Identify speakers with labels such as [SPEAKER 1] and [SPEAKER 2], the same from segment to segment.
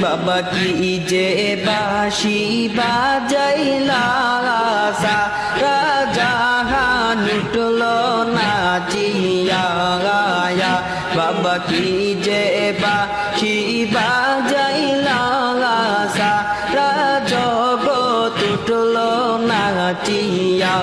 [SPEAKER 1] বাবা কি যে বাঁশি বাজাইলা সারা জাহান উঠলো নাচিয়া বাবা কি যে বাঁশি বাজাইলা সারা জগৎ উঠলো নাচিয়া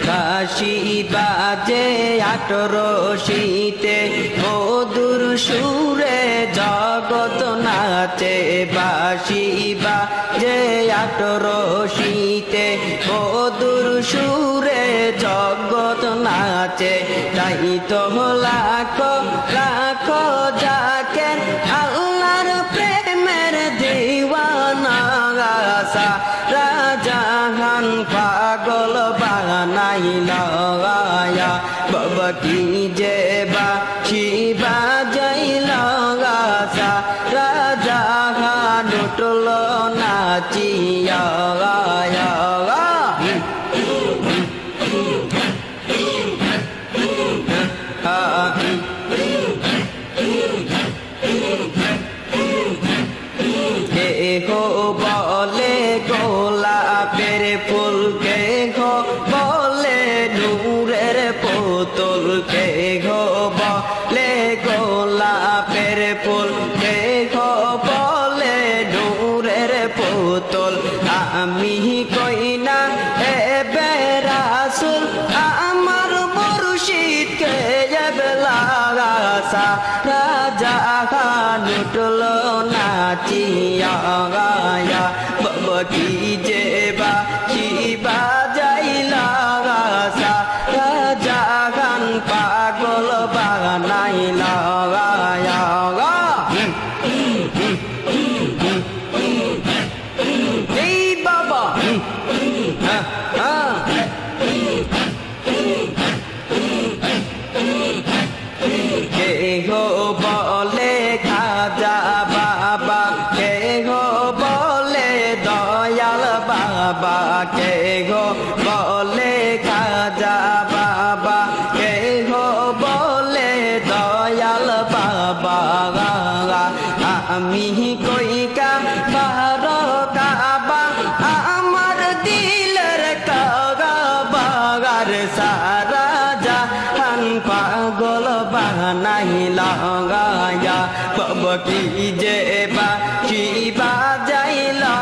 [SPEAKER 1] বাঁশি বাজে আটরো শীতে মধুর সুরে জগৎ নাচে বাঁশি বাজে আটরো শীতে মধুর সুরে জগৎ নাচে তাই তো লাখো লাখো যাকে আল্লাহর প্রেমের দিওয়ানা সারা জাহান পাগল বানাইলা বাবা কি যে বাঁশি বাজাইলা সারা জাহান উঠলো নাচিয়া কেহো বলে গোলাপের ফুল কেহো বলে নূরের পুতুল কেহো বলে গোলাপের ফুল কেহো বলে নূরের পুতুল আমি কইনা এ বেরাসুল আমার মুর্শিদ কে বেলা সারা জাহান উঠলো নাচিয়া বাবা কি যে বাঁশি বাজাইলা সারা জাহান পাগল বানাইলা এই বাবা কেহো বলে খাজা বাবা কেহো বলে দয়াল বাবা কেহো বলে খাজা বাবা কেহো বলে দয়াল বাবা আমি কইকা বারো কাবা আমার দিলের কাবার সারা জাহান পাগল বানাইলা বাবা কি যে বাঁশি বাজাইলা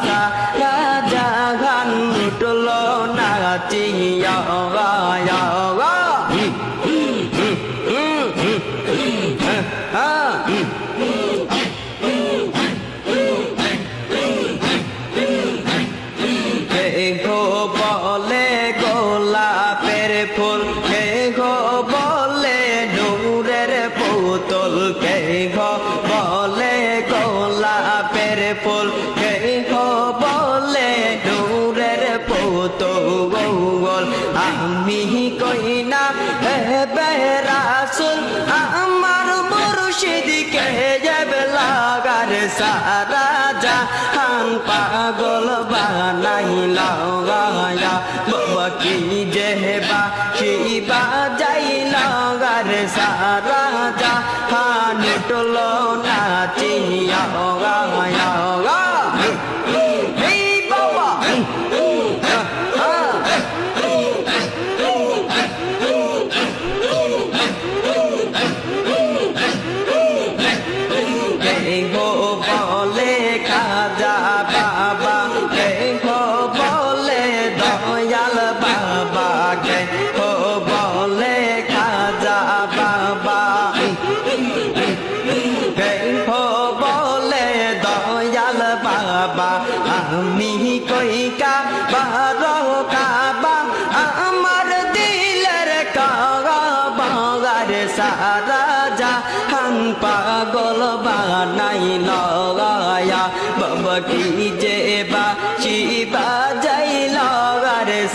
[SPEAKER 1] সারা জাহান উঠলো নাচিয়া কেহো বলে গোলাপের ফুল কেহো বলে নূরের পুতুল কেহো বলে গোলাপের ফুল কেহো বলে নূরের পুতুল আমি কইনা বেরাসুল আমার মুর্শিদ কে বেলাগার সারা জাহান পাগল বানাইলা বাবা কি যে বাঁশি বাজাইলা সারা জাহান উঠলো নাচিয়া এই বাবা কেহো বলে খাজা বাবা কেহো বলে দয়াল বাবা কেহো বলে খাজা বাবা কেহো বলে দয়াল বাবা আমি কইকা বারো কাবা আমার দিলের কাবার সারা জাহান পাগল বানাইলা বাবা কি যে বাঁশি বাজাইলা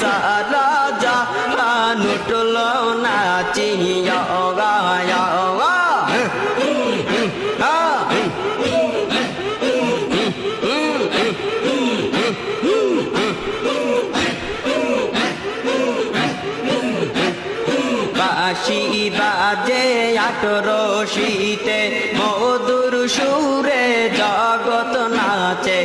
[SPEAKER 1] সারা জাহান উঠলো নাচিয়া আটরশিতে মধুর সুরে জগৎ নাচে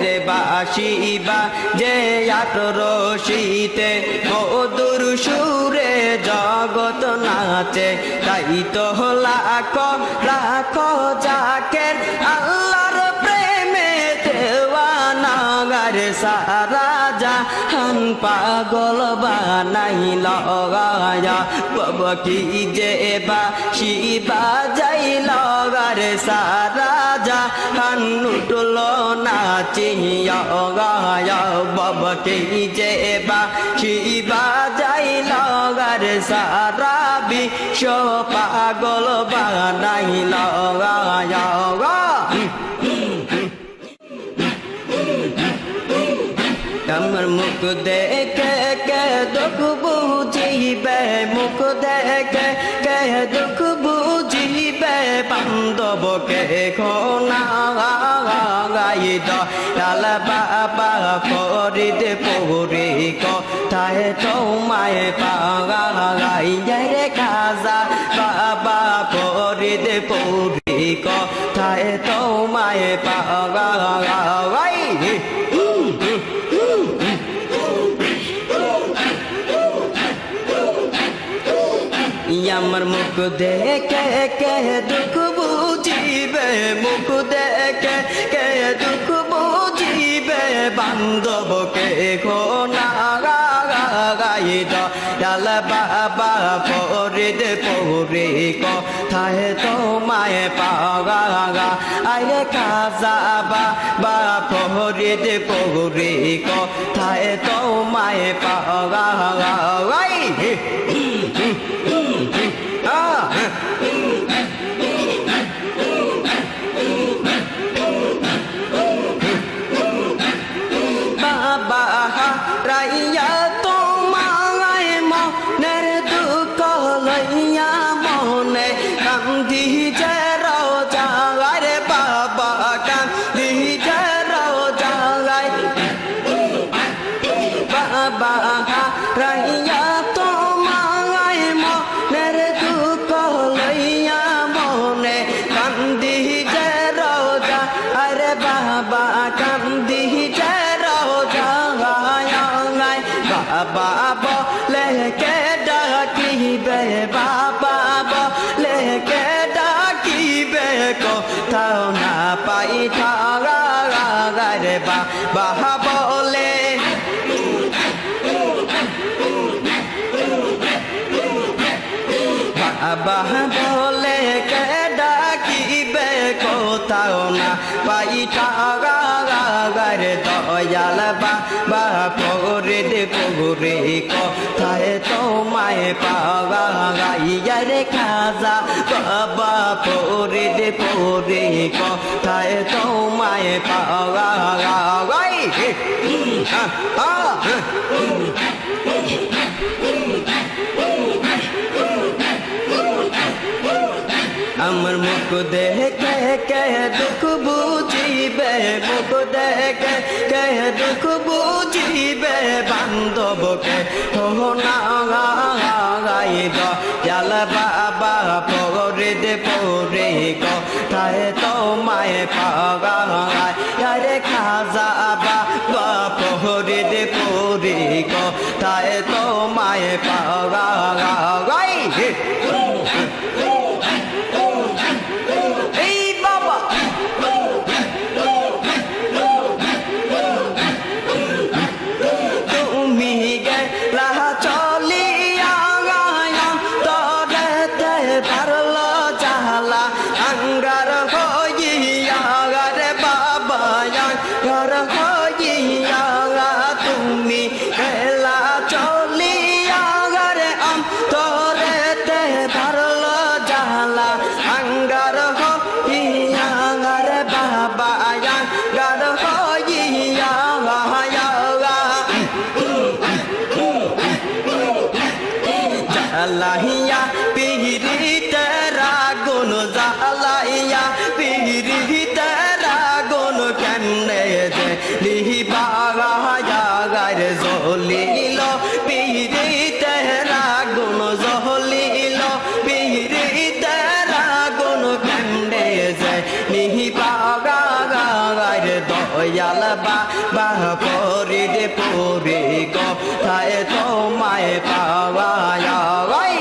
[SPEAKER 1] রে বাসি বা যে আটরশিতে মধুর সুরে জগৎ নাচে তাই তো লাখো লাখো জাকের আল্লাহর প্রেমে দেওয়ানা গারে সারা জাহান পাগল বানাইল গায়া বাবা কি যে বাঁশি বাজাইল গারে সারা জাহান উঠল নাচিয়া গায়া বাবা কি যে বাঁশি বাজাইল গারে সারা বিশ্ব পাগল বানাইল গায়া আমার মুখ দেখে কে দুঃখ বুঝিবে মুখ দেখে কে দুঃখ বুঝিবে বান্ধবকে খোনা গাই ডাল বাবা ফরিদ পৌরি কথায় তোমায় পাগাই রে খাজা বাবা ফরিদ পৌরি কথায় তোমায় পাগাই আমার মুখ দেখে কে দুঃখ বুঝিবে মুখ দেখে কে দুঃখ বুঝিবে বান্ধবকে খোনা গাই ডাল বাবা ফরিদ পৌরি কথায় তোমায় পাগা আয়ে খাজা বাবা ফরিদ পৌরি কথায় তোমায় পাগা বাবা রাইয়া তোমায় মনের দুঃখ লইয়া মনে কান্দি যে রোজাগায় বাবা কান্দি যে রোজাগায় বাবা রাইয়া তোমায় মনের দুঃখ লইয়া মনে কান্দি যে রোজা আরে বাবা কান্দি যে বাবা বলে কে ডাকিবে বাবা বলে কে ডাকিবে কোথাও না পাই রে বাবা বলে বাবা বলে কে ডাকিবে কোথাও না পাই রে দয়াল বাবা ফরিদ পৌরি কথায় তোমায় পাগাই রে খাজা বাবা ফরিদ পৌরি কথায় তোমায় পাগাই আমার মুখ দেখে কে দুঃখ বুঝিবে মুখ দেখে কে দুঃখ বুঝিবে বান্ধবকে হোনা গাই দয়াল বাবা ফরিদ পৌরি কথায় তোমায় পাগাই রে খাজা বাবা ফরিদ পৌরি কথায় তোমায় পাগাই তুমি এলা চলিয়া রে আম তোরে তে ধরলো জালা আঙ্গার হইয়া রে বাবা আঙ্গার হইয়া জালাইয়া পিহিতে রাগুন জালাইয়া পিহিতে রাগুন কেনে যে লিবা গারে জলিল পিহিতে রাগুন জলিল গায় দয়াল বাবা ফরিদ পুরি কোথায় তোমায় পাওয়া যায়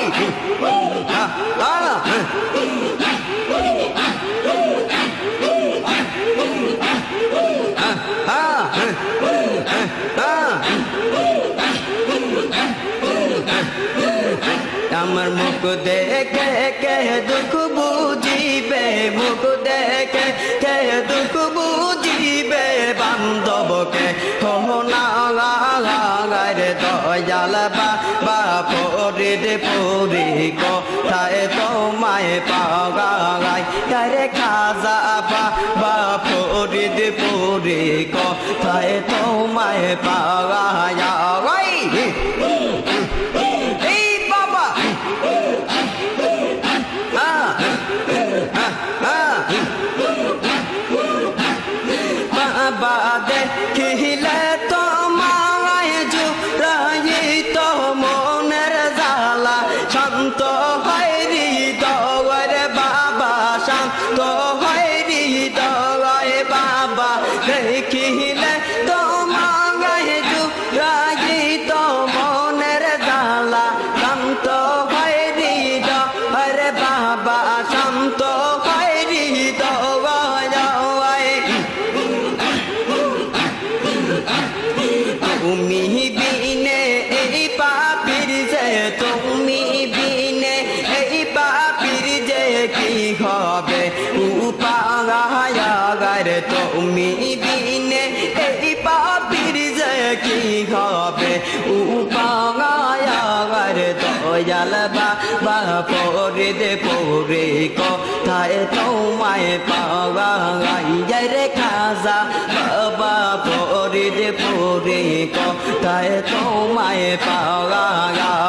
[SPEAKER 1] আমার মুখ দেখে কে দুঃখ বুঝিবে মুখ দেখে কে দুঃখ বুঝিবে বান্ধবকে হো না রে দয়াল বাবা ফরিদ পুরি কোথায় তোমায় পাওয়া যায় রে খাজা বাবা ফরিদ পুরি কোথায় তোমায় পাওয়া যায় বাবা দেখিলে তোমায় জুড়াইত মনের জ্বালা শান্ত হয় হৃদয় বাবা শান্ত হয় হৃদয় বাবা দেখিলে তোমায় জুড়াইত মনের জ্বালা শান্ত হয় হৃদয় বাবা শান্ত হয় হৃদয় তুমি বিনে এই পাপির যে তুমি বিনে এই পাপির যে কি হবে উপাগার তুমি বিনে এই পাপির যে কি হবে উপাগার দয়াল বাবা ফরিদ পুরি কোথায় তোমায় পাওয়া যায় রে খাজা বাবা ফরিদ পুরি কোথায় তোমায় পাওয়া যায়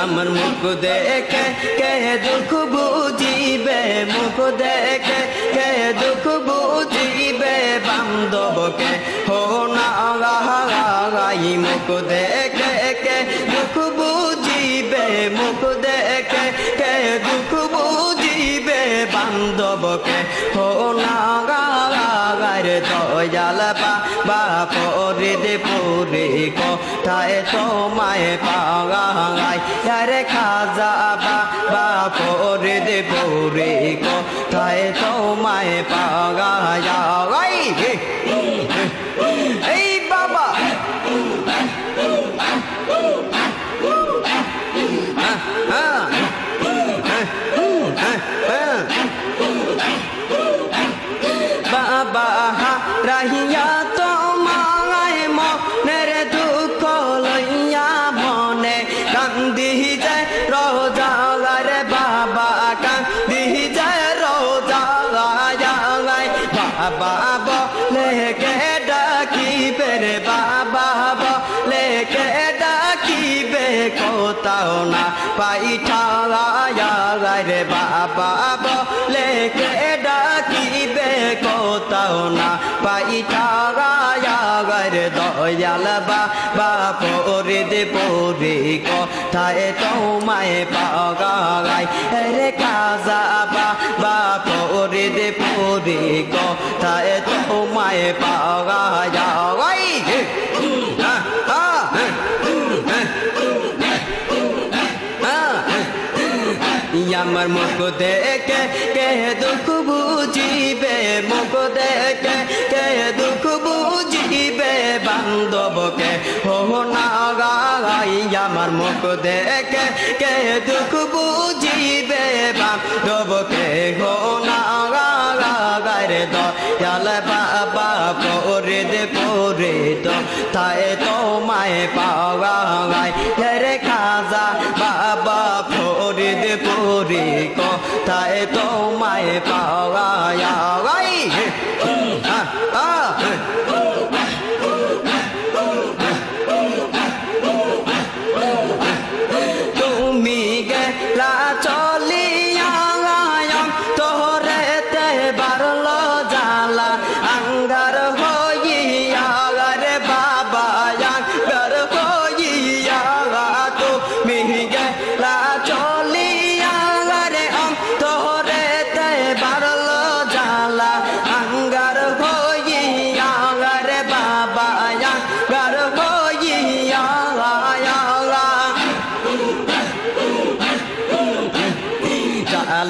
[SPEAKER 1] আমার মুখ দেখে কে দুঃখ বুঝিবে মুখ দেখে কে দুঃখ বুঝিবে বান্ধবকে হো না মুখ দেখে কে দুঃখ বুঝিবে মুখ দেখে কে দুঃখ বুঝিবে বান্ধবকে হো না দয়াল বাবা ফরিদ পুরি কোথায় তোমায় পাওয়া যায় রে খাজা বাবা ফরিদ পুরি কোথায় তোমায় পাওয়া যায় এই বাবা বাবা রাহিয়া তোমায় মনের দুঃখ লইয়া মনে কান্দি যায় রোজাগার বাবা কান্দি যায় রোজাগায় বাবা বলে কে ডাকিবে রে বাবা বলে কে ডাকিবে কোথাও না পাইঠা রে বাবা বলে কে ডাকিবে কোথাও না পাইঠা দয়াল বাবা ফরিদ পুরি কোথায় তোমায় পাওয়া যায় রে খাজা বাবা ফরিদ পুরি কোথায় তোমায় পাওয়া যায় আমার মুখ দেখে কে দুঃখ বুঝিবে মুখ দেখে কে দুঃখ বুঝিবে বান্ধবকে হো না আমার মুখ দেখে কে দুঃখ বুঝিবে বান্ধবকে হো না রে দয়াল বাবা ফরিদ পুরি কোথায় তোমায় পাওয়া যায় রে খাজা বাবা ফরিদ পুরি কোথায় তোমায় পাওয়া যায় তুমি গেলা চলিয়া তোরে তে বারল জালা আঙ্গার হইয়া রে বাবা আঙ্গার হইয়া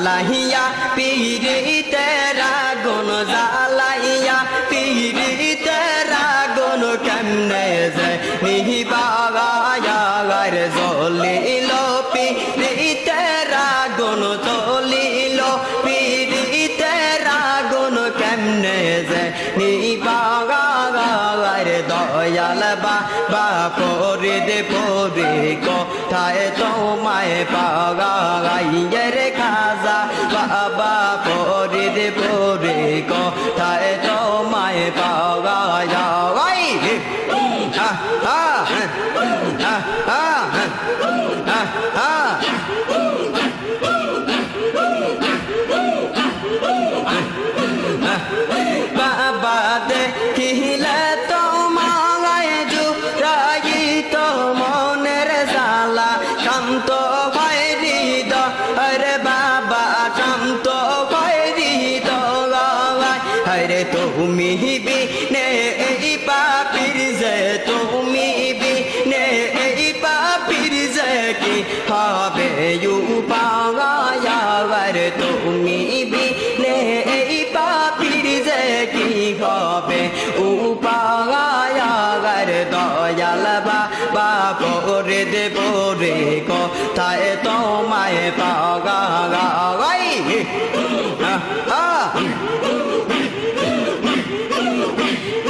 [SPEAKER 1] জ্বালাইয়া পীড়িতের আগুন জ্বালাইয়া পীড়িতের আগুন কেমনে যে নিবাগায়ার জ্বলিল পীড়িতের আগুন জ্বলিল পীড়িতের আগুন কেমনে যে নিবাগায়ার দয়াল বাবা পরিদে পরি কোথায় তোমায় পাগাইয়ের খাজা বাবা পরিদে পরি কোথায় তোমায় পাগাই হা হা হা হা হা বাবা দেখিলে তোমায় জুড়াই তো মনের জ্বালা শান্ত হয় হৃদয় রে বাবা শান্ত হয় হৃদয় হরে তুমি বিনে এই পাপির যে তুমি বিনে এই পাপির যে কি হবে উপাগায়ার তুমি বিনে এই পাপির যে কি হবে উপাগায়ার দয়াল বাবা পরে দেব রে কোথায় তোমায় পাগাই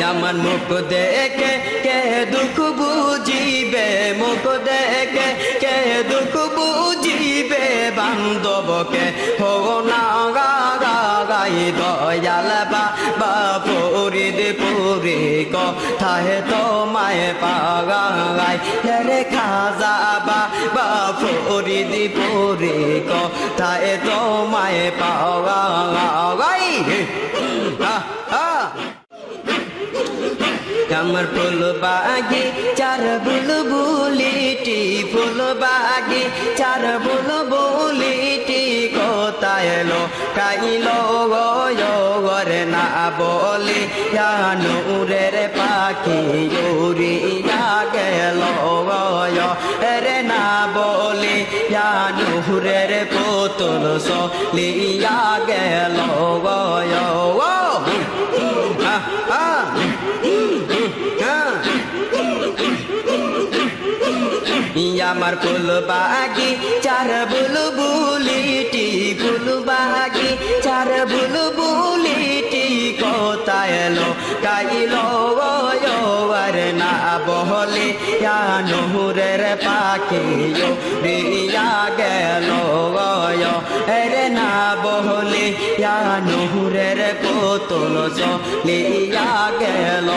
[SPEAKER 1] আমার মুখ দেখে কে দুঃখ বুঝিবে মুখ দেখে কে দুঃখ বুঝিবে বান্ধবকে হো না গাই দয়াল বাবা পরিদে পরি কোথায় তোমায় পাগাই রে খাজা বাবা পরিদে পরি কোথায় তোমায় পাগাই আমার ফুল বাগি চার বুলবুলিটি ফুল বাগি চার বুলবুলিটি কোথায় এলো কাইলো গরে না বলি নূরের পাখি উড়িয়া গেল রে না বলি নূরের পুতুল সলিয়া গেল আমার ফুল বাগি চার বুলবুলিটি ফুল বাগি চার বুলবুলিটি কোথায় এলো কাইলো আর না বহলে নূরের পাখি রিয়া গেল রে না বহলে নূরের পুতুল লিয়া গেল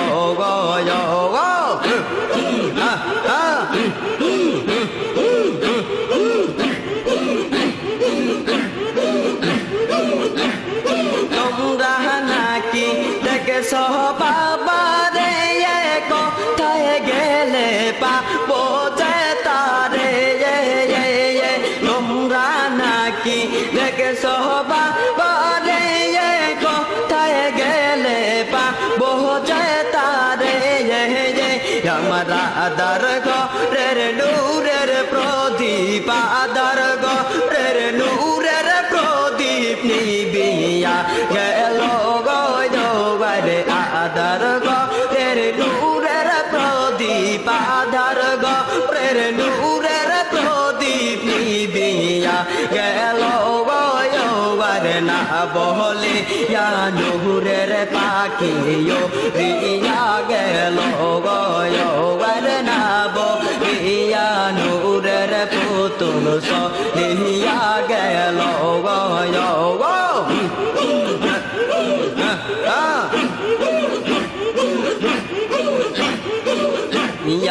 [SPEAKER 1] তোমরা নাকি দেখেছো বাবারে কোথায় গেলে পাবো যে তারে তোমরা নাকি দেখেছো বাবারে কোথায় গেলে পাবো যে তারে আমার আদার ঘরের নূরের প্রদীপ আদার ঘরের নূরের প্রদীপ নিবিয়া গেল গরে আদার ঘরের নূরের প্রদীপ আদার ঘরের নূরের প্রদীপ নিবিয়া গেল গরে না বলে নূরের পাখি রিয়া গেল গরে না বলিয়া নূরের পুতুল সলিয়া গেল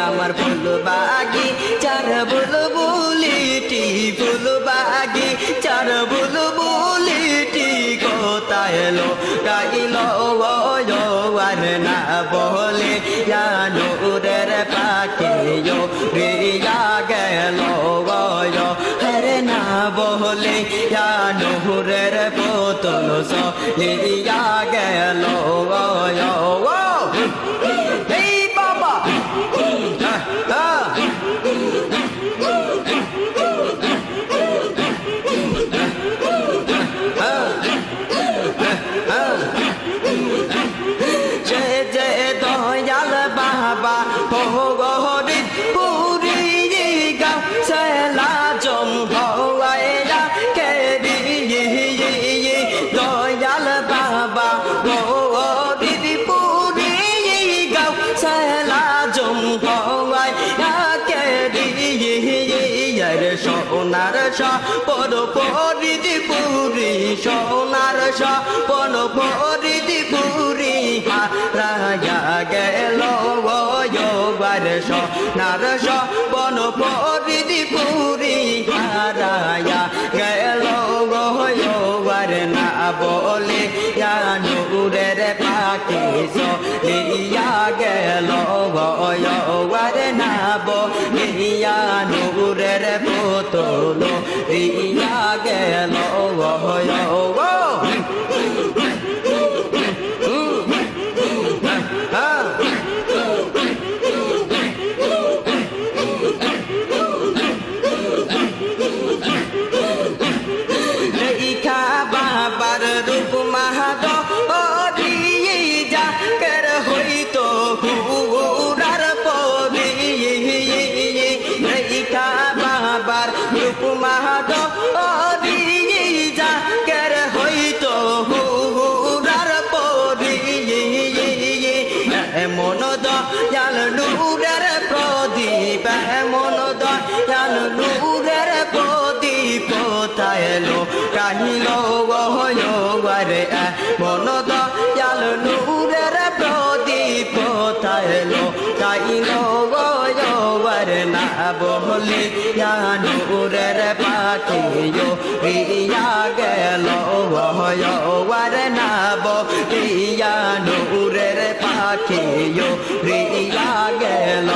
[SPEAKER 1] আমার ফুল বাগি চার বুলবুলিটি ফুল বাগি চার বুলবুলিটি কোথায় এলো কাইলো আর না বলে নূরের পাখি রিয়া গেল হরে না বলে নূরের পুতুল সলিয়া গেল সোনার স্বপন পরিধি পুরি সোনার স্বপন পরিধি পুরি হারায়া গেল গোবার সোনার স্বপন পরিধি পুরি হারায়া গেল গোবার না বলে নূরের পাখি চলিয়া গেল গোবার না বলিয়া নূরের পুতুল ইয়া গেল বাবার রূপ মাহাদ যা কর হইতো হুরার পরি বাবার রূপ মাহাদ যা কর হইতো হুরার পরি মন দয়াল নূরের প্রদীপ মন দয়াল নূরের প্রদীপ তাইলো কাহিল গরে মন দয়াল নূরের প্রদীপ তাইলো কাহিল গরে না বলে নূরের পাখিও রিয়া গেল গরে না বলিয়া নূরের পাখিও রিয়া গেল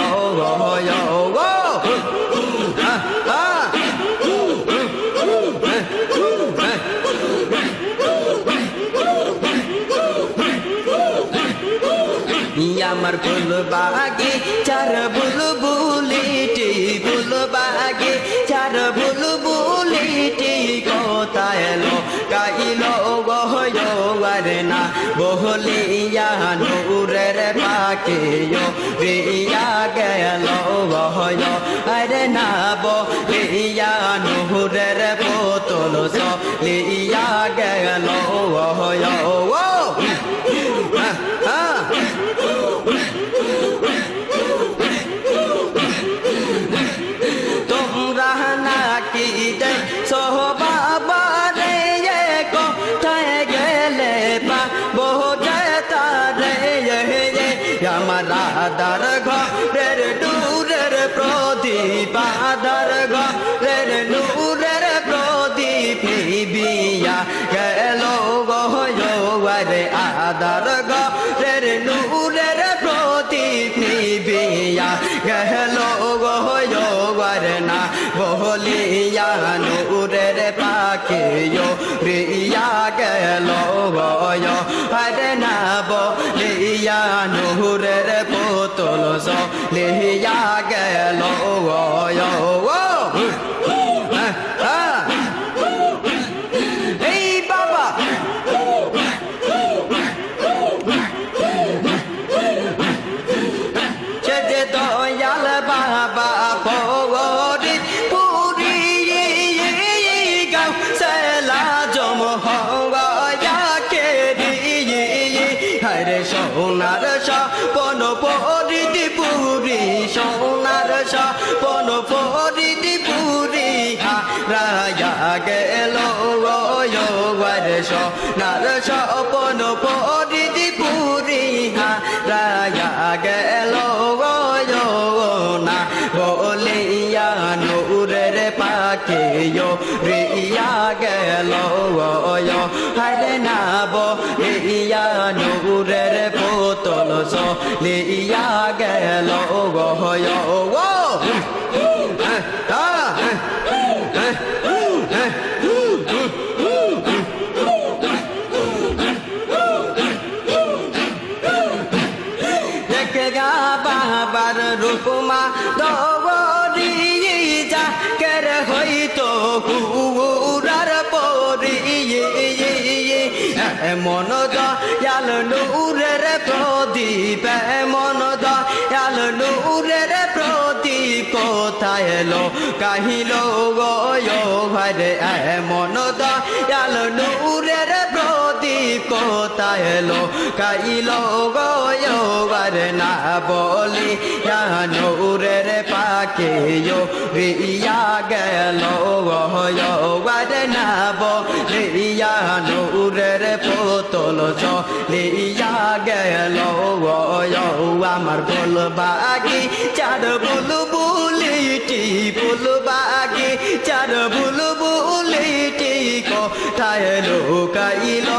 [SPEAKER 1] আমার ফুল বাগে চার বুলবুলিটি ফুল বাগে চার বুলবুলিটি কোথায় এলো গাইলো গহর না বহলিয়া নূরের পাখিও রিয়া গেল গহয় আরে না বলিয়া নূরের পুতুল চলিয়া গেল গহয় তোমরা নাকি দেখো বাবারে কোথায় গেলে পাবো তারে আমার আদার ঘরের নূরের প্রদীপ আদার ঘরের নূরের প্রদীপ বিয়া গেল গরে আদার ঘরের নূরের প্রদীপ বিয়া গেল গরে না বলিয়া নূরের পাখিও রিয়া গেল গরে না বলিয়া নূরের পুতুল লিয়া গেল এই বাবা সে যে দয়াল বাবা পরি পুরি গাও সেলা জম হওয়া কে হরে সোনার স্বপন পরিধি পুরি সোনার স্বপন পরিধি পুরি হারায়া গেল গরে সোনার স্বপন পরিধি পুরি হারায়া গেল না বলিয়া নূরের পাখিও রিয়া গেল হরে না বলিয়া নূরের পুতুল লিয়া গেল বাবার রূপমা দৌড়ি যা কের হইতো হুরার পরি মন দয়াল নূরের প্রদীপ মন দয়াল নূরের প্রদীপ কাহিল গো ভাইরে এমন দয়াল নূরের প্রদীপ কোথায় এলো কাইল গো ভাইরে না বলি নূরের পাখি রিয়া গেল ভাইরে না বলিয়া নূরের পুতুল চলিয়া গেল আমার ফুলবাগি চার বুলবুলিটি ফুলবাগি চার বুলবুলিটি কোথায় লুকাইল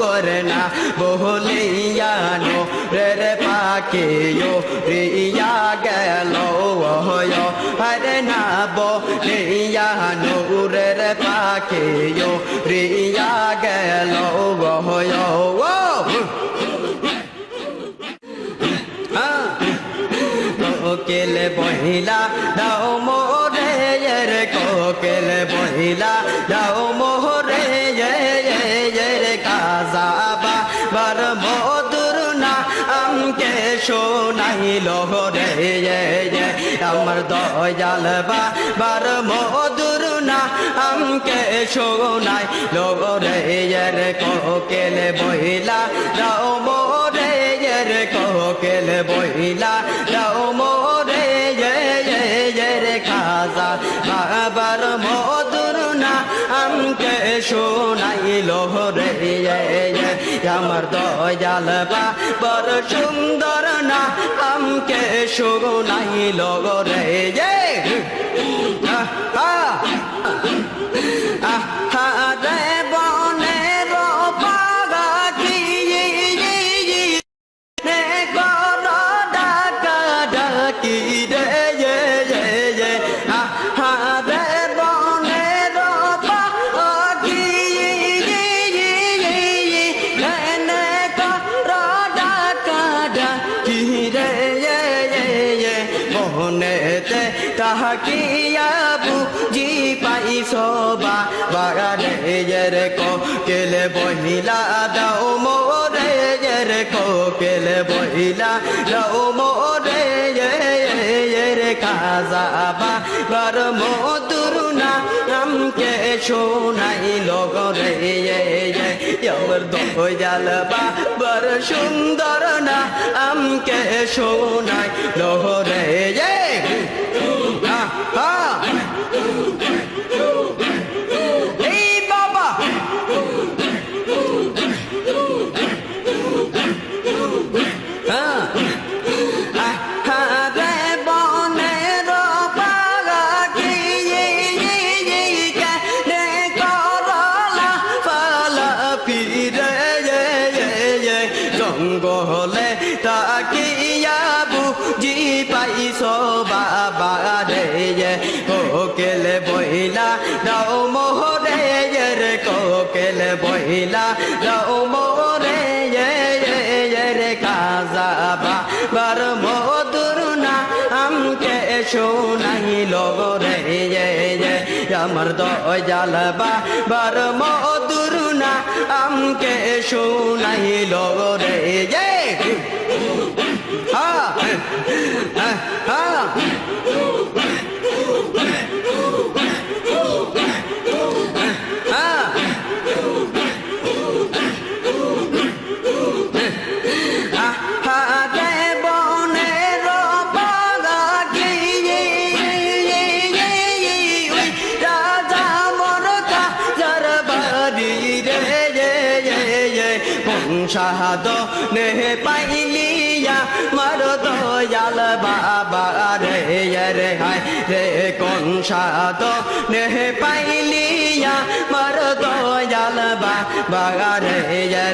[SPEAKER 1] গরে না বলিয়ানো রে পাখি রিয়া গেল হরে না বলিয়ানো রে পাখি রিয়া গেল কোকিল বহিলা দাও মোরে রে কোকিল বহিলা দাও মোরে রে কাজাবা বার মধুর না আমকে শোনাইল রে আমার দয়াল বার মধুর না আমকে শোনাই রে রে কোকিল বহিলা দাও মোরে রে কোকিল বহিলা দাও মোরে রে খাজা বাবার মধুর না আমকে শোনাইল রে আমার দয়াল বাবার সুন্দর না আমকে শোনাইল রে রে বনের পাখি ডাকি রে মনেতে তাহাকিয়া বুঝি পাইছো বাগানে রে কোকিল বহিলা দাও মোরে রে কোকিল বহিলা দাও মোরে রে কাজা বার মধুর না আমকে শোনাইল রে আমার দয়াল বার সুন্দর না আমকে শোনাইল রে এই বাবা জঙ্গলে তাকিয়া বুঝি পাইছো বাবা রে কোকিল বহিলা দাও মোরে রে কোকিল বহিলা দাও মোরে রে কাজা বার মধুর না আমকে শোনাইল রে আমার দয়াল বার মধুর না আমকে শোনাইল রে শাহাদ নে পাইলিয়া মার দয়াল বাবা রে রে হায় রে কোন শাহাদ নে পাইলিয়া মার দয়াল বাবা রে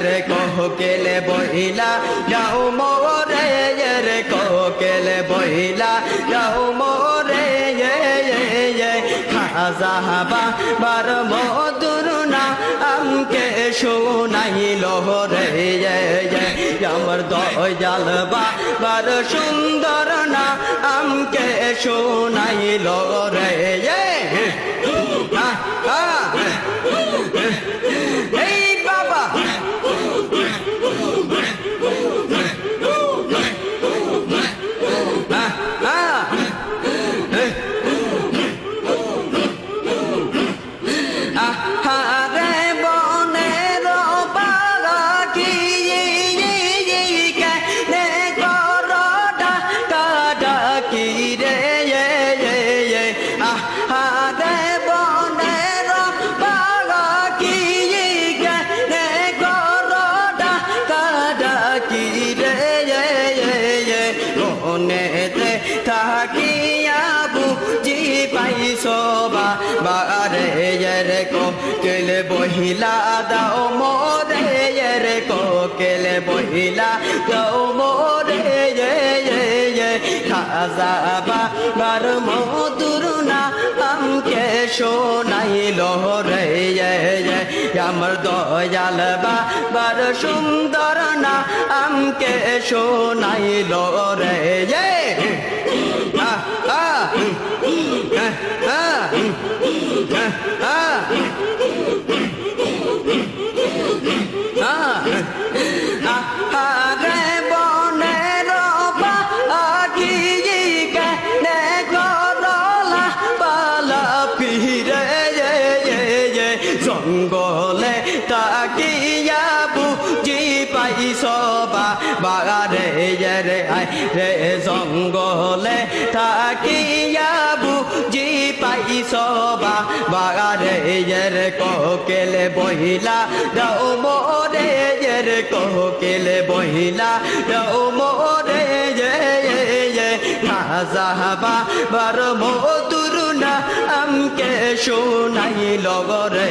[SPEAKER 1] রে কোকিল বহিলা যাও মোরে রে কোকিল বহিলা যাও মোরে খাজা বার মধুর না আমকে শোনাইল রে আমার দয়াল বার সুন্দর না আমকে শোনাইল রে এই বাবা আহারে বনের বাগাকি গে করোডা কাডাকি রে মনেতে থাকিয়া বুঝি পাইছো বারে রে কোকিলে বহিলা দাও মোরে রে কোকিলে বহিলা দাও মোরে খাজা বাবার মধুর না আমকে শোনাইল রে আমার দয়াল বাবার সুন্দর না আমকে শোনাইল রে আহারে বনের বাকি গে করলা পালা ফিরে জঙ্গলে তাকিয়া বুঝি পাইছ বাগারে রে রে জঙ্গলে তাকিয়া বুঝি পাইছ বাগারে রে কোকিলে বহিলা দাও মোরে রে কোকিলে বহিলা দাও মোরে খাজা বাবার মধুর না আমকে শোনাইল রে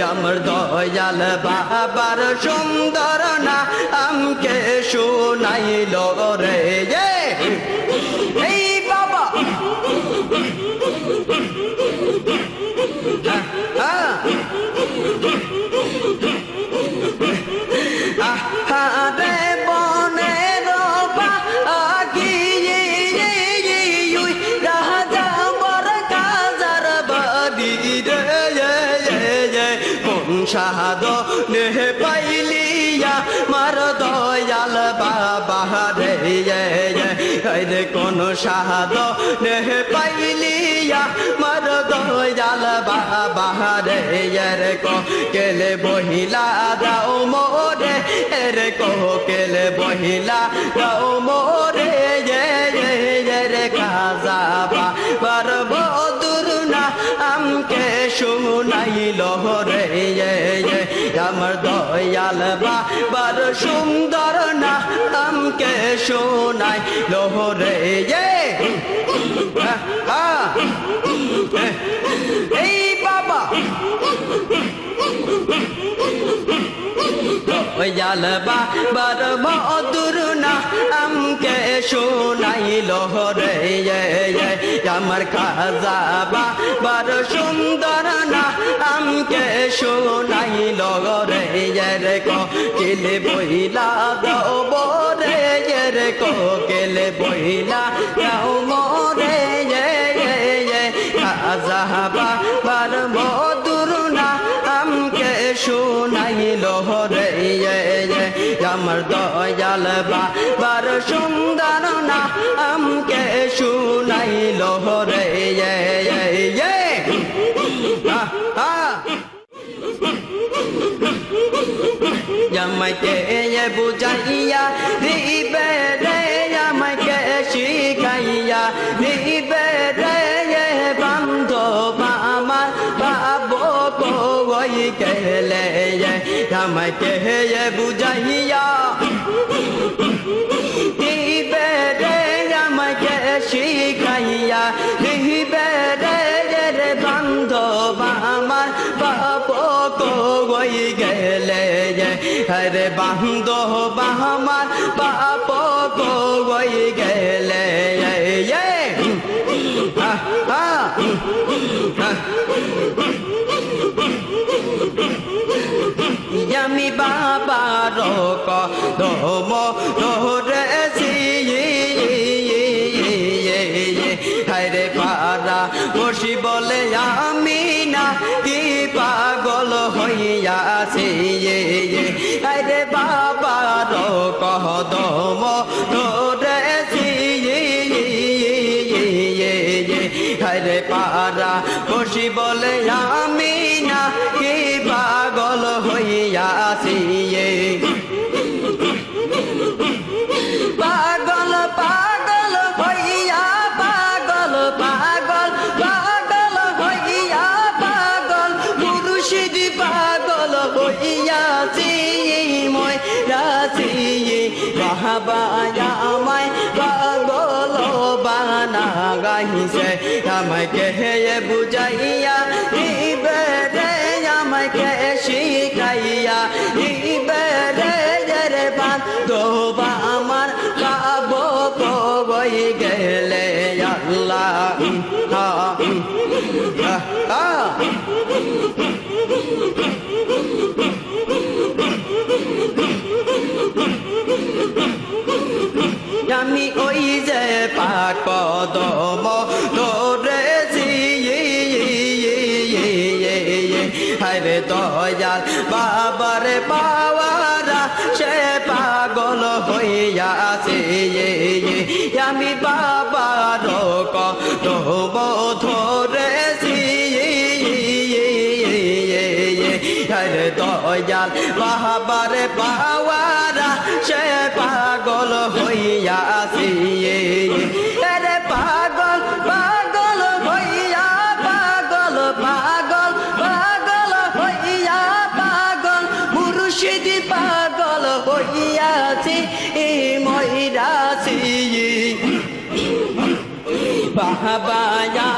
[SPEAKER 1] আমার দয়াল বাবার সুন্দর না আমকে শোনাইল রে এই বাবা আহারে বনের বাকি রাজা বর কাজার বাড়ি রে কোন সাদ নে পাইলিয়া মার দয়াল বাবা রে কোন সাদ নে পাইলিয়া মার দয়াল বাবা রে কোকিলে বহিলা দাও মোরে রে কোকিলে বহিলা দাও মোরে রে খাজা বাবার মধুর না আমকে শোনাইল রে আমার দয়াল বাবার সুন্দর না আমকে শোনাইল রে এই বাবা দয়াল বাবার মধুর না আমকে শোনাইল রে আমার খাজা বাবার সুন্দর না আমকে শোনাইল রে কোকিলে বহিলা দাও মোরে রে কোকিলে বহিলা দাও মোরে খাজা বাবার মধুর না আমকে শোনাইল রে আমার দয়াল বাবার সুন্দর না আমকে শোনাইল রে আমাকে বুঝাইয়া দিবে রে আমাকে শিখাইয়া দিবে রে বান্ধব আমার বাবু কই গেলে আমাকে বুঝাইয়া দিবে রে আমাকে শিখাইয়া দিবে রে বান্ধব আমার বাবু কই গেলে হরে বান্ধব আমার বাবু কই গেলে আমি বাবার কদম ধরেছি হরে পারা বসি বলে আমি না কি পাগল হইয়াছি হরে বাবার কদম ধরেছি হরে পারা বসি বলে আমি না কি পাগল হইয়াছি পাগল পাগল হইয়া পাগল পাগল বাবা আমায় পাগল বানা গাইছে আমাকে বুঝাইয়া দিবে রে আমাকে শিখাইয়া দিবে রে বান্ধব আমার পাবো কই গেলে আল্লাহ আমি ওই যে পাক কদম ধরেছি হরে দয়াল বাবার পাওয়ারা সে পাগল হইয়াছে আমি বাবার কদম ধরেছি হরে দয়াল বাবার পাওয়ারা সে পাগল হইয়াছি রে পাগল পাগল হইয়া পাগল পাগল পাগল হইয়া পাগল মুর্শিদ পাগল হইয়াছি মইরাছি বাবা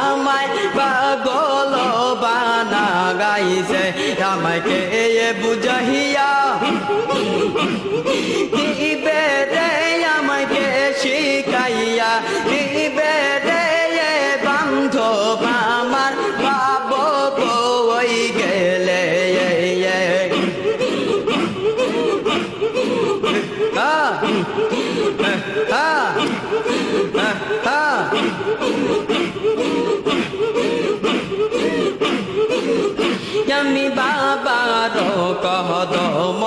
[SPEAKER 1] আমায় পাগল বানা গাইছে আমাকে বুঝাইয়া দিবে রে আমাকে শিখাইয়া দিবে রে বান্ধব আমার পাবো কই গেলে আমি বাবার কদম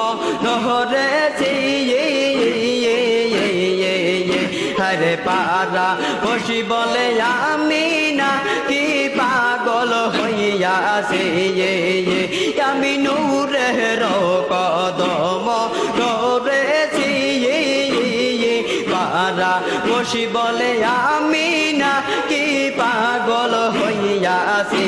[SPEAKER 1] ধরেছি হরে পারা বসি বলে আমি না কি পাগল হইয়াছে আমি নূরের কদম ধরেছি পারা বসি বলে আমি না কি পাগল হইয়াছে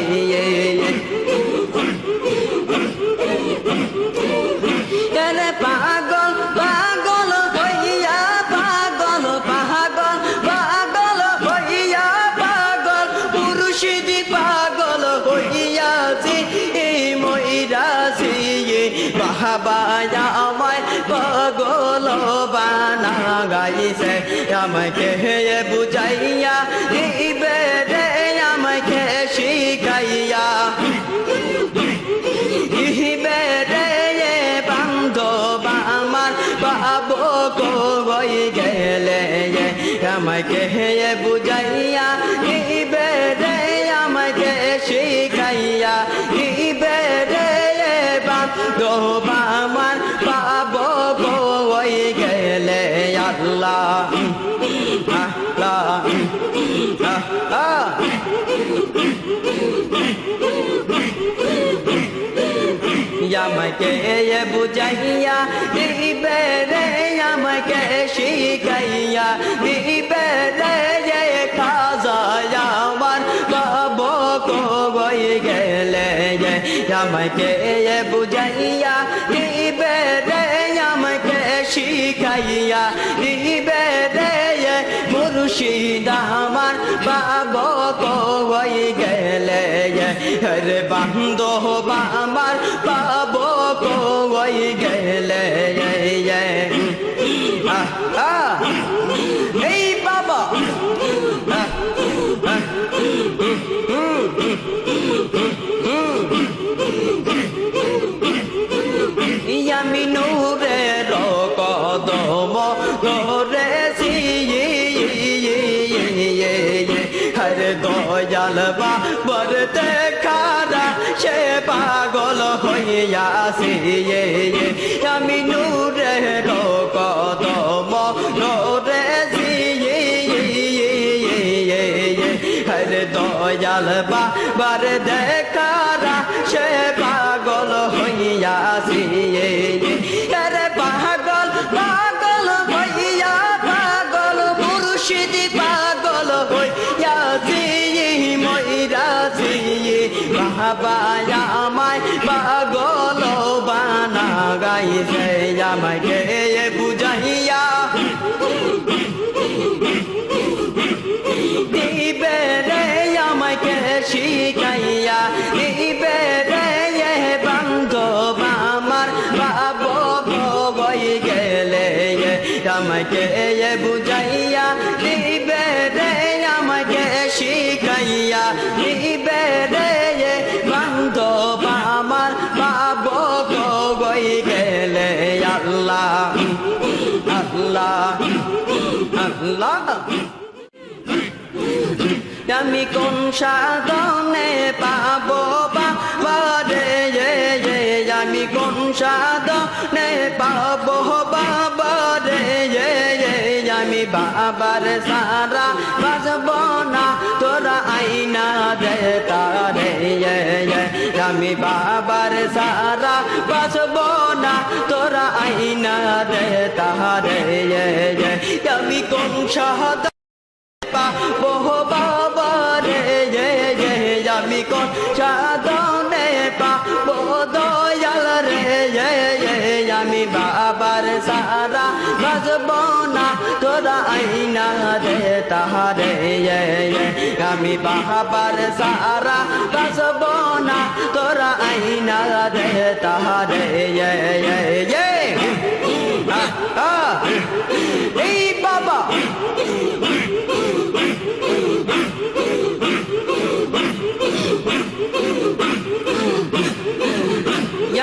[SPEAKER 1] পাগল পাগল হইয়া পাগল পাগল পাগল হইয়া পাগল মুর্শিদি পাগল হইয়াছি মইরাছি বাবা আমায় পাগল বানা গাইছে আমাকে বুঝাইয়া দিবে রে আমাকে শিখাইয়া দিবে রে বান্ধব আমার পাবো কই গেলে আমাকে বুঝাইয়া দিবে রে আমাকে শিখাইয়া দিবে রে বান্ধব আমার পাবো কই গেলে আল্লাহ আমাকে বুঝাইয়া দিবে রে আমাকে শিখাইয়া দিবে রে খাজা আমার বাবো কই গেলে আমাকে বুঝাইয়া দিবে রে আমাকে শিখাইয়া দিবে রে মুর্শিদ আমার বাবো কই গেলে রে বান্ধব আমার বাবো কই গেলে এই বাবা আমি নূরের কদম ধরেছি হরে দয়াল বাবার দেখারা সে পাগল হইয়াছি আমি নূরের কদম ধরেছি হরে দয়াল বাবার দেখারা সে পাগল হইয়াছি রে পাগল পাগল হইয়া পাগল মুর্শিদ পাগল হইয়াছি মইরাছি বাবা আমায় পাগল বানা গাইছে আমাকে বুঝাইয়া দিবে রে আমাকে শিখাইয়া দিবে রে বান্ধব আমার বাবু বই গেলে আমাকে বুঝাইয়া দিবে রে আমাকে শিখাইয়া দিবে রে বান্ধব আমার বাবু বই গেলে আল্লাহ আল্লাহ আল্লাহ আমি কোন সাধনে পাবো বাবা রে আমি কোন সাধনে পাবো বাবা রে আমি বাবার সারা বাজব না তোরা আইনা দে তারে আমি বাবার সারা বাজব না তোরা আইনা দে তারে আমি কোন সাধ বহু বাবা রে আমি কোন সাধনে পাবো দয়াল রে আমি বাবার সারা বাজব না তোরা আইনা রে তাহারে আমি বাবার সারা বাজব না তোরা আইনা রে তাহারে এই বাবা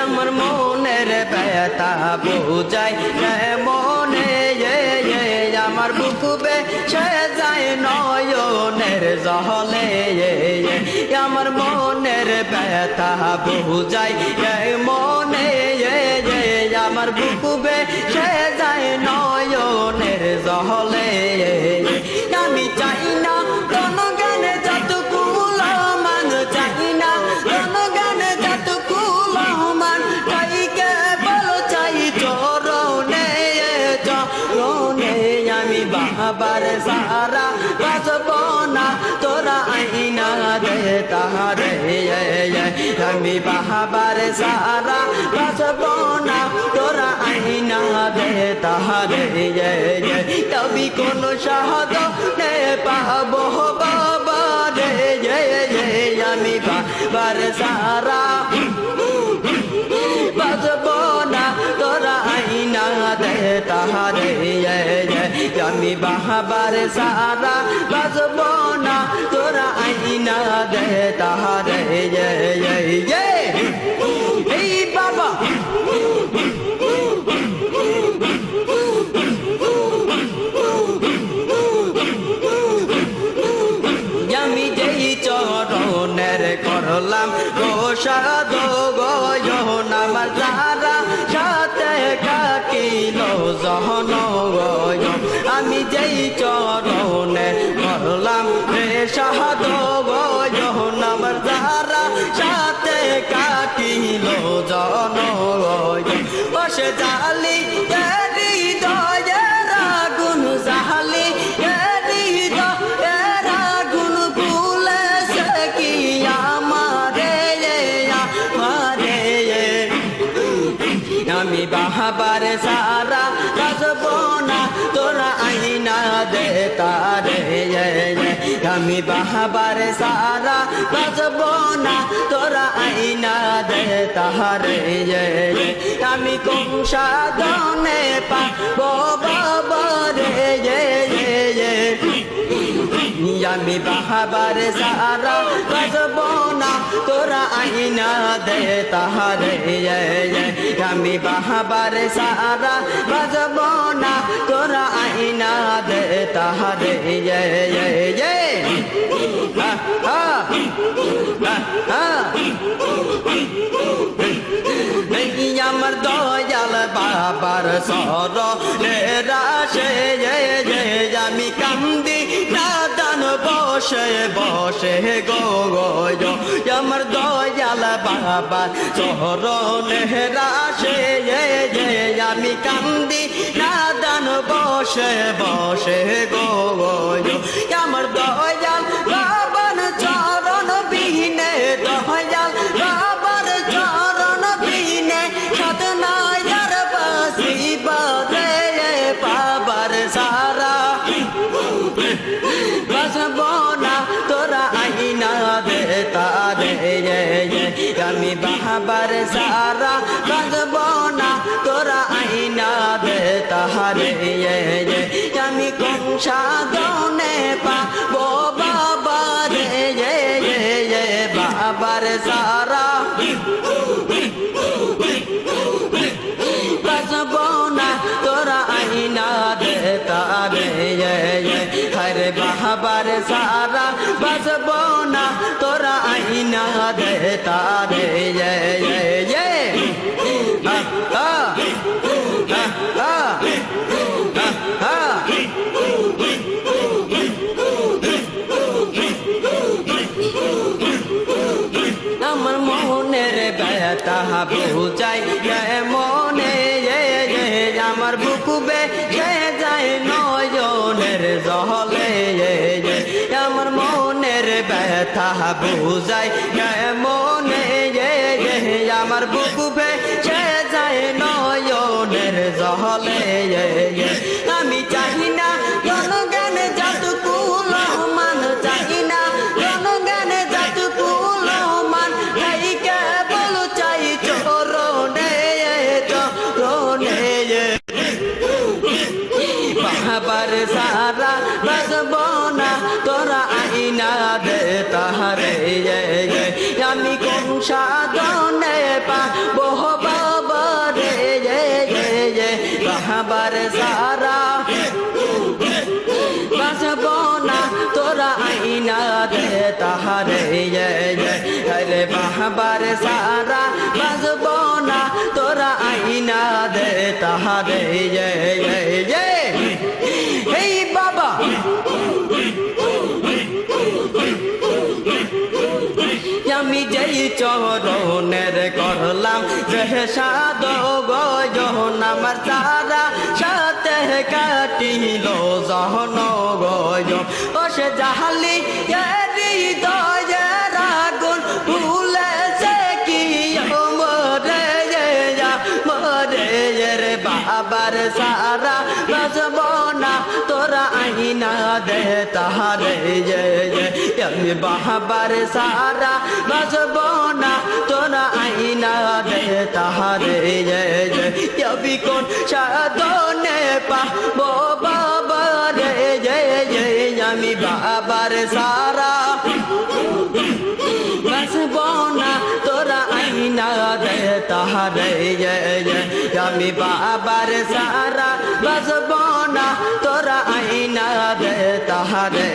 [SPEAKER 1] আমার মনের ব্যথা বুঝাই মনে আমার বুকুবে সে যায় নয়নের জহলে আমার মনের ব্যথা বুঝাই মনে আমার বুকুবে সে যায় নয়নের জহলে আমি চাই না কোন গানে যতকুল মান চাই না কোন গানে যতকুল মান চাই কেবল চাই চরণে চরণে আমি বাবার সারা বাজব না তোরা আইনা রে তাহারে আমি বাবার সারা বাজব না তোরা আইনা রে তাহারে তবে কোন সাধনে পাবো বাবা রে আমি বাবার সারা বাজব না তোরা আইনা দে তাহারে আমি বাবার সারা বাজব না তোরা আইনা দে তাহারে এই বাবা আমি যেই চরণের করলাম প্রসাদ গয়ন আমার যারা সাথে কাটিল জহন আমি যেই চরণের করলাম প্রসাদ গয়ন আমার যারা সাথে কাটিল জন বসে জালি হৃদয়ের আগুন জাহালি আমি বাবার সারা বাজব না তোরা আইনা দে তারে আমি বাবার সারা বাজব না তোরা আইনা দে তাহারে আমি কোন সাধনে পাবো বাবা রে আমি বাবার সারা বাজব না তোরা আইনা দে তাহারে আমি বাবার সারা বাজব না তোরা আইনা দে তাহারে আমার দয়াল বাবার সরণেরাশে আমি কান্দি নাদান বসে বসে গো আমার দয়াল বাবার সরণেরাশে আমি কান্দি নাদান বসে বসে গো আমার দয়াল বাবার চরণ বিহীনে দয়াল বাবার চরণ বিহীনে সাধনায়ার বাসি বাজে পাবার সারা আইনা দে তারে আমি বাবার সারা বাজব না তোরা আইনা দে তাহারে আমি কোন সাধনে পাবো বাবা রে বাবার সারা বাজব না তোরা আইনা দে তারে হরে বাবার সারা বাজব না তোরা আইনা দে তারে আমার মনের ব্যথা বুঝাই মনে আমার বুকু বেঁচে যায় নয়নের জলে আমার মনের ব্যথা বুঝাই মনে আমার বুকু বেঁচে যায় নয়নের জলে আমি চাহি না কোনো গানে যতকুল মান চাহি না কোনো গানে যতকুল মান তাই কেবল চাই চরণে চরণে বাবার সারা বাজব না তোরা আইনা দে তাহারে আমি কোন সাধনে পাবো বাবা রে বাবার সারা বাজব না তোরা আইনা দে তাহারে হরে বাবার সারা বাজব না তোরা আইনা দে তাহারে এই বাবা আমি যেই চরণের করলাম যে সাদ গয়ন আমার তারা সাথে কাটিল জহন গয় ও সে জাহালি হৃদয়ের আগুন ভুলেছে কি মরে মরে রে বাবার সারা বাজব না তোরা আইনা দে তাহারে আমি বাবার সারা বাজব না তোরা আইনা দে তাহারে আমি কোন সাধনে পাবো বাবা রে আমি বাবার সারা বাজব না তোরা আইনা দে তাহারে আমি বাবার সারা বাজব না তোরা আইনা দে তাহারে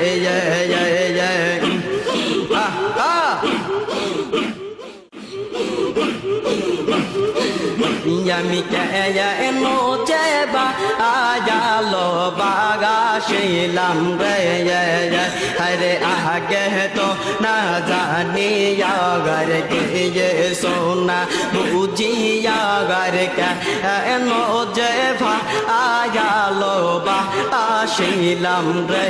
[SPEAKER 1] আমি কেন চেবা আয়ালো বাগাশিলাম রে হরে আগে তো না জানি আগার কে সোনা বুঝিয়া গার কেন চেবা আয়ালো বাগাশিলাম রে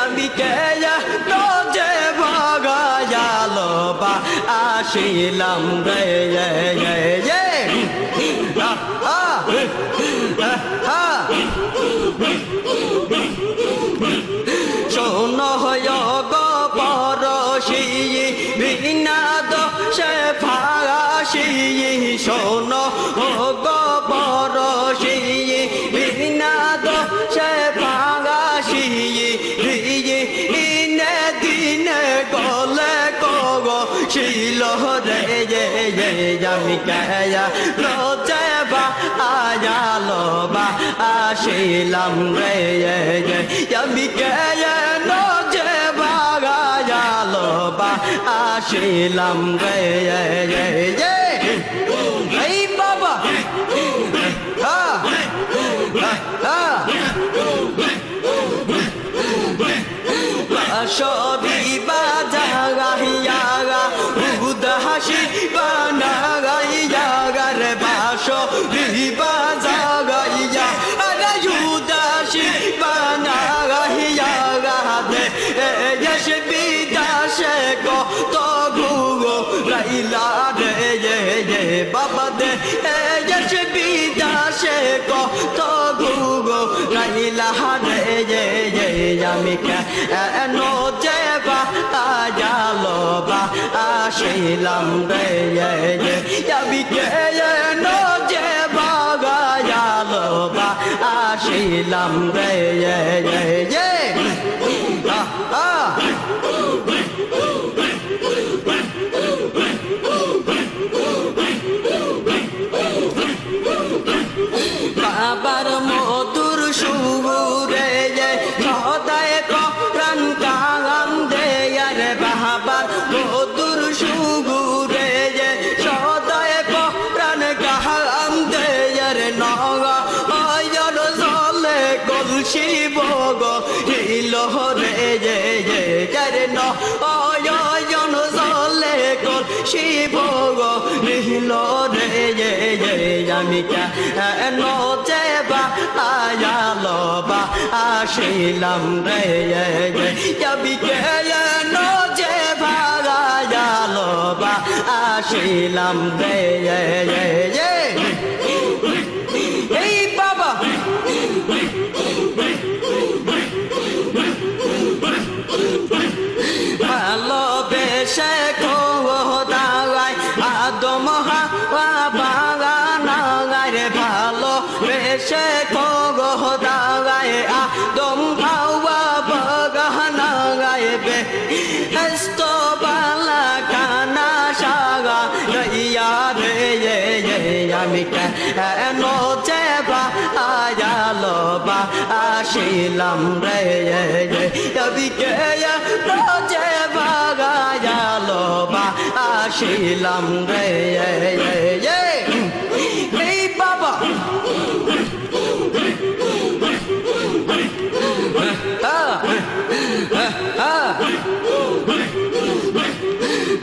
[SPEAKER 1] আমি কেন চেবা গায়ালো বাগাশিলাম রে শোনো গো পরশি বিনাদ সে ফাঁসি শোনো গো পরশি বিনাদ সে ফাঁসি দিনে দিনে গলে কগো শিল রে আমি কেয়া রোজেবা আয়ালো বা আসিলাম রে আমি কেয়া রোজেবা আয়ালো বা আসিলাম রে এই বাবা সবি বাজাগাইয়া উদাসী বানাগাইয়া রে বাসো বাজাগাইয়া আরে উদাসী বানাগাইয়া দে যশ বিদাসে গো তো গুগো রাইলা রে বাবা দে যশ বিদাসে গো তো গুগো রাইলা রে আমি কেন যে আসিলাম রে যাবিকে নজে বাগায়ালো বা আসিলাম রে বাবার মধুর সুরে সদায় প্রাণ কাম দে রে বাবার মধুর সুরে সদায় প্রাণ কাম দে রে নগা অয়ন জলে কলসি বগ হিল রে রে ন অয়ন জলে কলসি বগ হিল রে আমি কেন যেবা আয়ালো বা আসিলাম রে যাবি কেন যেবা আয়ালো বা আসিলাম রে এই বাবা ভালোবেসে খোদায় আদম হাওয়া বাগানায় ভালোবেসে খোদায় আদম হাওয়া বাগানায় বেহেশত বালা খানা সাগা রইয়া রে আমি কেন যেবা আয়ালো বা আসিলাম রে যাবি কেন যেবা আয়ালো বা আসিলাম রে এই বাবা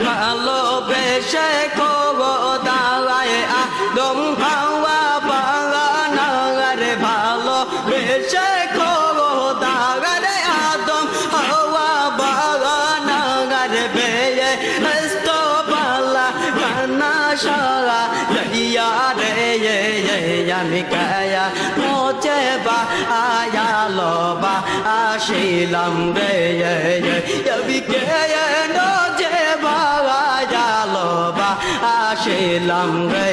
[SPEAKER 1] ভালোবেসে খোদায় আদম হাওয়া বাগানায় ভালোবেসে খোদায় আদম হাওয়া বাগানায় বেহেশত বালা খানা সাগা রইয়া রে আমি কায়া মোজেবা আয়ালো বা আসিলাম রে যাবি কেন যেবা আয়ালো বা আসিলাম রে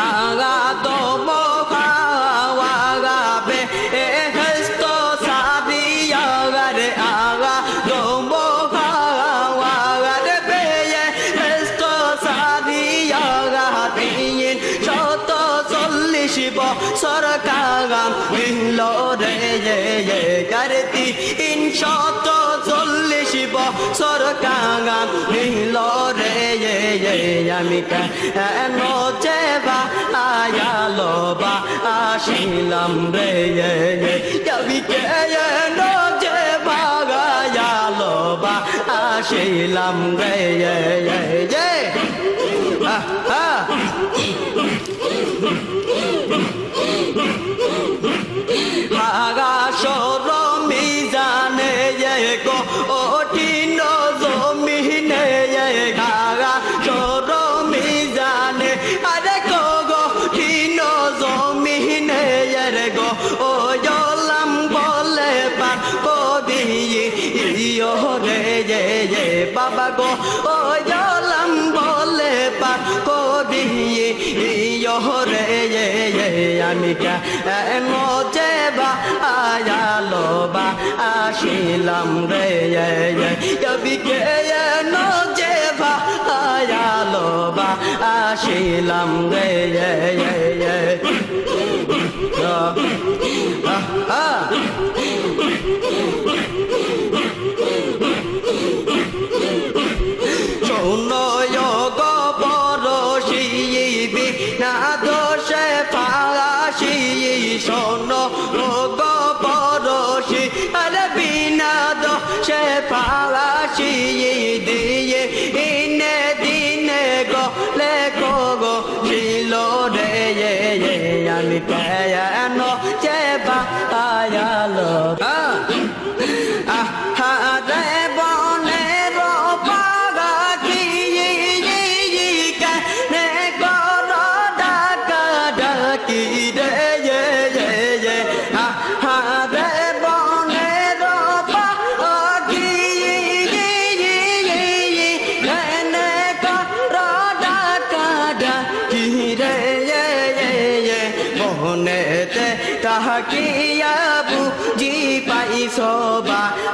[SPEAKER 1] আগা তো মহাওয়াগা বেহেশত সাদিয়া রে আগা তো মহাওয়াগা বেহেশত সাদিয়া তিন 140 বছর কাগাম হিল রে করতি 340 বছর কাগাম হিল রে আমি কেন যেবা আয়ালো বা আসিলাম রে যাবি কেন যেবা আয়ালো বা আসিলাম রে আগা সর মিজানে গো ওঠিন জমিনে আগা সর মিজানে আরে গো ঠিন জমিনে গো ও জলাম বলে পার কদি রে বাবা গো ও জলাম বলে পার কদি রে আমি কেন যেবা আয়ালো বা আসিলাম রে যাবি কেন যেবা আয়ালো বা আসিলাম রে শোনো গো পরশি বিনা দোষে ফাঁসি শোনো গো পরশি আরে বিনা দোষে ফাঁসি দিয়ে ইনে দিনে গলে গো ছিল রে আমি কেন যেবা আয়ালো রে বনের পাখি কেনে কর ডাকা ডাকি রে মনেতে তাহাকিয়া বুঝি পাইছ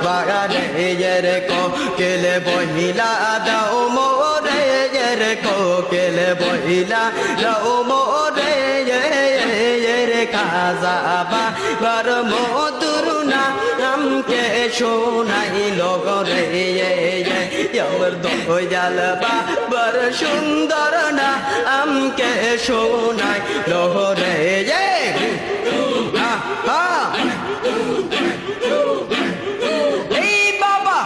[SPEAKER 1] বাগারে রে কোকিলে বহিলা দাও মোরে রে কোকিলে বহিলা দাও মোরে রে কাজাবা বার মধুর নামকে শোনাইল রে আমার দয়াল বাবার সুন্দর না আমকে শোনাই রে এই বাবা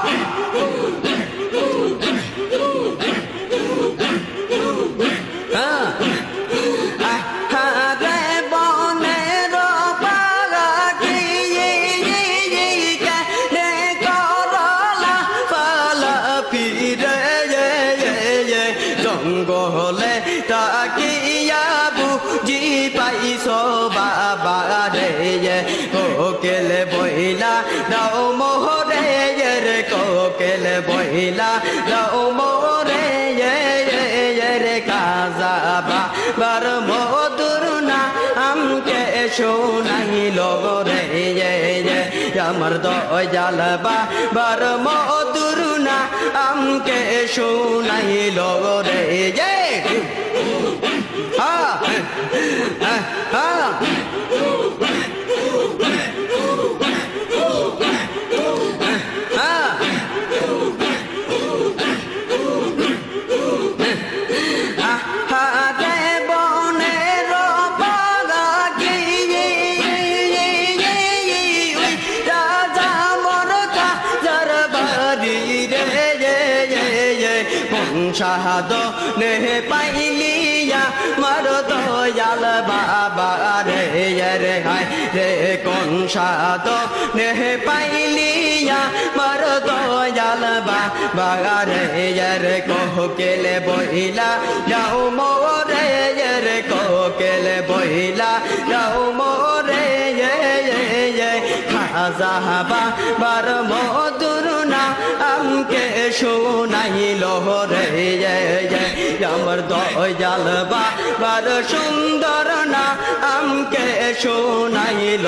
[SPEAKER 1] জঙ্গলে তাকিয়া বুঝি পাইছ বাবা রে কোকিলে বইলা দাও মোরে রে কোকিলে বইলা দাও মোরে রে কাজাবা বার মধুর না আমকে শোনাইল রে আমার দয়াল বাবার মধুর না আমকে শোনাইল রে শাহাদ নে পাইলিয়া মার দয়াল বাবা রে রে হায় রে কোন শাহাদ নে পাইলিয়া মার দয়াল বাবা রে রে কোকিলে বইলা যাও মোরে রে কোকিলে বইলা যাও মোরে খাজাবা বার মধুর না আমকে শোনাইল রে আমার দয়াল বাবার সুন্দর না আমকে শোনাইল